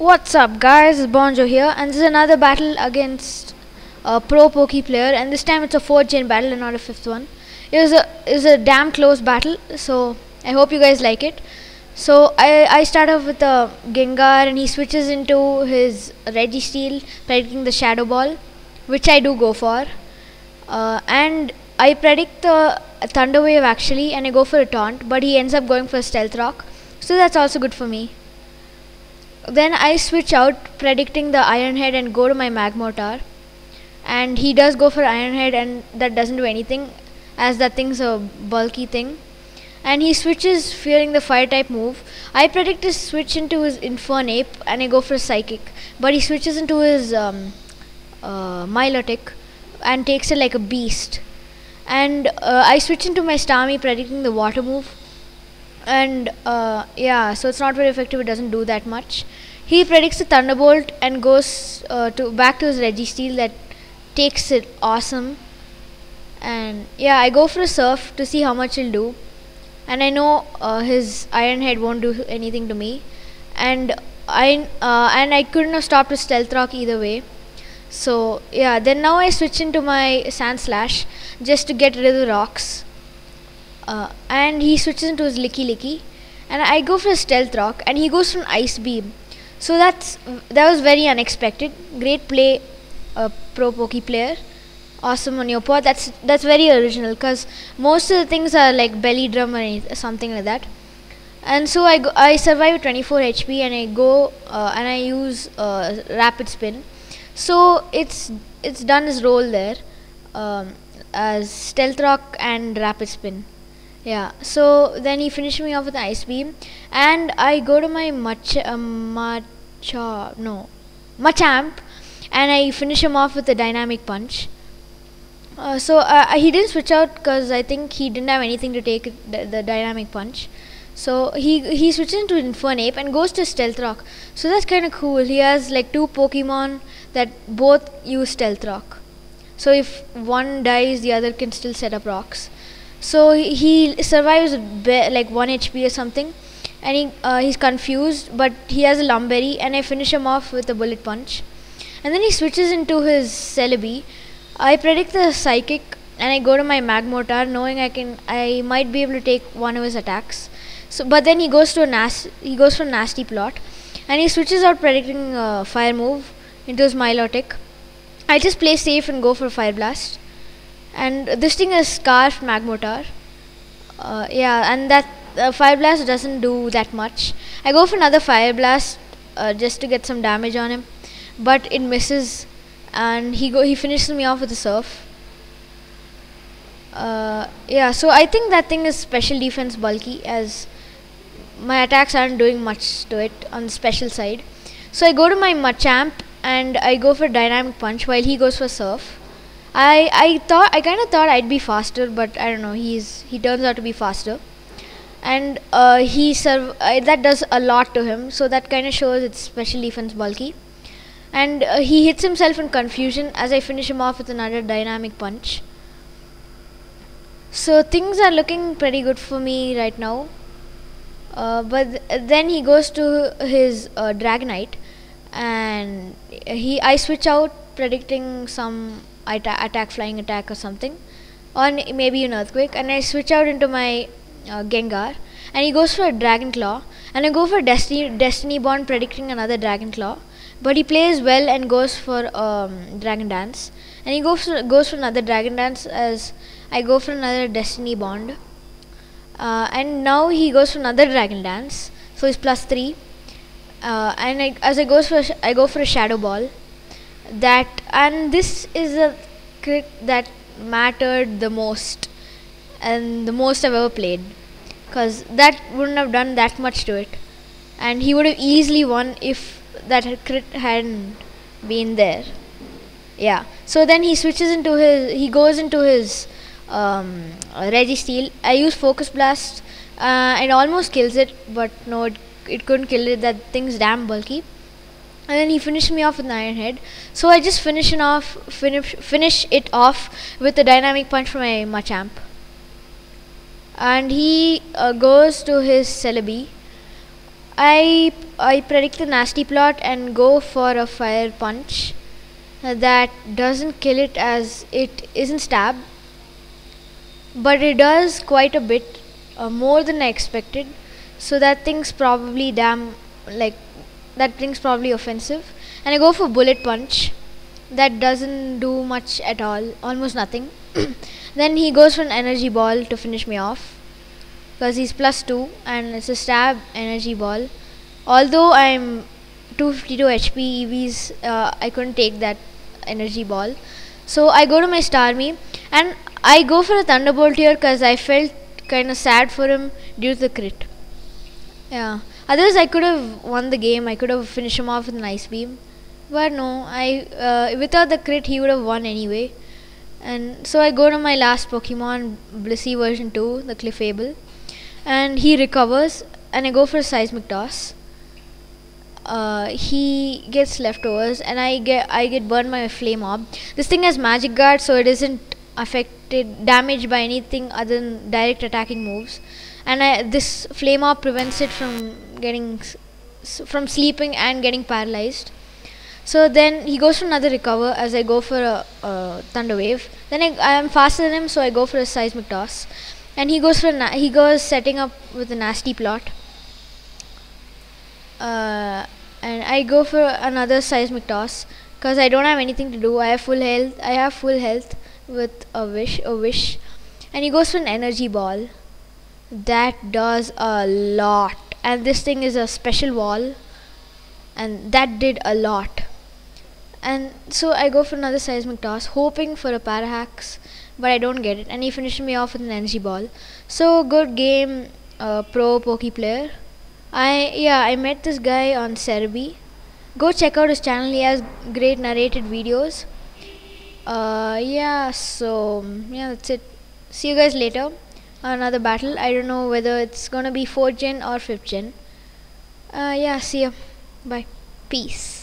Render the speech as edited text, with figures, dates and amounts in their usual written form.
What's up guys, it's Bonjo here, and this is another battle against ProPokePlayer, and this time it's a 4th gen battle and not a 5th one. It was a damn close battle, so I hope you guys like it. So I start off with a Gengar, and he switches into his Registeel, predicting the Shadow Ball, which I do go for. And I predict the Thunder Wave actually, and I go for a Taunt, but he ends up going for a Stealth Rock, so that's also good for me. Then I switch out, predicting the Iron Head, and go to my Magmortar, and he does go for Iron Head, and that doesn't do anything as that thing's a bulky thing. And he switches, fearing the Fire type move. I predict to switch into his Infernape, and I go for a Psychic, but he switches into his Milotic and takes it like a beast. And I switch into my Starmie, predicting the Water move, and yeah, so it's not very effective. It doesn't do that much. He predicts the Thunderbolt and goes back to his Registeel that takes it awesome. And yeah, I go for a Surf to see how much he'll do, and I know his Iron Head won't do anything to me, and I couldn't have stopped his Stealth Rock either way. So yeah, then now I switch into my Sand Slash just to get rid of the rocks. And he switches into his Licky, and I go for a Stealth Rock, and he goes for an Ice Beam. So that was very unexpected. Great play, ProPokePlayer. Awesome on your part. That's very original, because most of the things are like Belly Drum or something like that. And so I survive with 24 HP, and I go and I use Rapid Spin. So it's done his role there, as Stealth Rock and Rapid Spin. Yeah, so then he finished me off with an Ice Beam, and I go to my Machamp, and I finish him off with a Dynamic Punch. So he didn't switch out because I think he didn't have anything to take the Dynamic Punch. So he switches into Infernape and goes to Stealth Rock. So that's kind of cool. He has like 2 Pokemon that both use Stealth Rock. So if one dies, the other can still set up rocks. So he survives like 1 HP or something, and he's confused, but he has a Lumberry, and I finish him off with a Bullet Punch. And then he switches into his Celebi. I predict the Psychic, and I go to my Magmortar, knowing I might be able to take one of his attacks. So, but then he goes for a Nasty Plot, and he switches out, predicting Fire move into his Milotic. I just play safe and go for Fire Blast. And this thing is Scarf Magmortar. Yeah, and that Fire Blast doesn't do that much. I go for another Fire Blast just to get some damage on him, but it misses, and he finishes me off with a Surf. Yeah, so I think that thing is special defense bulky, as my attacks aren't doing much to it on the special side. So I go to my Machamp, and I go for Dynamic Punch while he goes for Surf. I kind of thought I'd be faster, but I don't know. He turns out to be faster, and that does a lot to him. So that kind of shows it's special defense bulky, and he hits himself in confusion as I finish him off with another Dynamic Punch. So things are looking pretty good for me right now. But then he goes to his Dragonite, and I switch out, predicting some flying attack or something, or maybe an Earthquake, and I switch out into my Gengar, and he goes for a Dragon Claw, and I go for Destiny Bond, predicting another Dragon Claw, but he plays well and goes for Dragon Dance, and he goes for another Dragon Dance as I go for another Destiny Bond, and now he goes for another Dragon Dance, so he's +3, and I go for a Shadow Ball. And this is a crit that mattered the most, and the most I've ever played, because that wouldn't have done that much to it, and he would have easily won if that crit hadn't been there. Yeah, so then he goes into his Registeel. I use Focus Blast, it almost kills it, but no, it couldn't kill it. That thing's damn bulky. And then he finished me off with an Iron Head. So I just finish it off with a Dynamic Punch from my Machamp. And he goes to his Celebi. I predict the nasty plot and go for a fire punch that doesn't kill it as it isn't stab, but it does quite a bit more than I expected. So that thing's probably like that thing's probably offensive, and I go for bullet punch that doesn't do much at all, almost nothing. Then he goes for an energy ball to finish me off because he's +2 and it's a stab energy ball. Although I'm 252 HP EVs, I couldn't take that energy ball. So I go to my Starmie and I go for a Thunderbolt here because I felt kind of sad for him due to the crit. Yeah. Otherwise, I could have won the game. I could have finished him off with an Ice Beam. But no, without the crit, he would have won anyway. And so I go to my last Pokemon, Blissey version 2, the Clefable. And he recovers. And I go for a Seismic Toss. He gets leftovers. And I get burned by a Flame Orb. This thing has Magic Guard, so it isn't damaged by anything other than direct attacking moves. And this Flame Orb prevents it from from sleeping and getting paralyzed. So then he goes for another recover as I go for a Thunder Wave. Then I am faster than him, so I go for a Seismic Toss. And he goes setting up with a nasty plot. And I go for another Seismic Toss because I don't have anything to do. I have full health with a wish. And he goes for an energy ball. That does a lot. And this thing is a special wall. And that did a lot. And so I go for another Seismic Toss, hoping for a Parahax, but I don't get it. And he finished me off with an energy ball. So good game, ProPokePlayer. I met this guy on Cerebi. Go check out his channel. He has great narrated videos. That's it. See you guys later on another battle. I don't know whether it's gonna be 4th gen or 5th gen. See ya. Bye. Peace.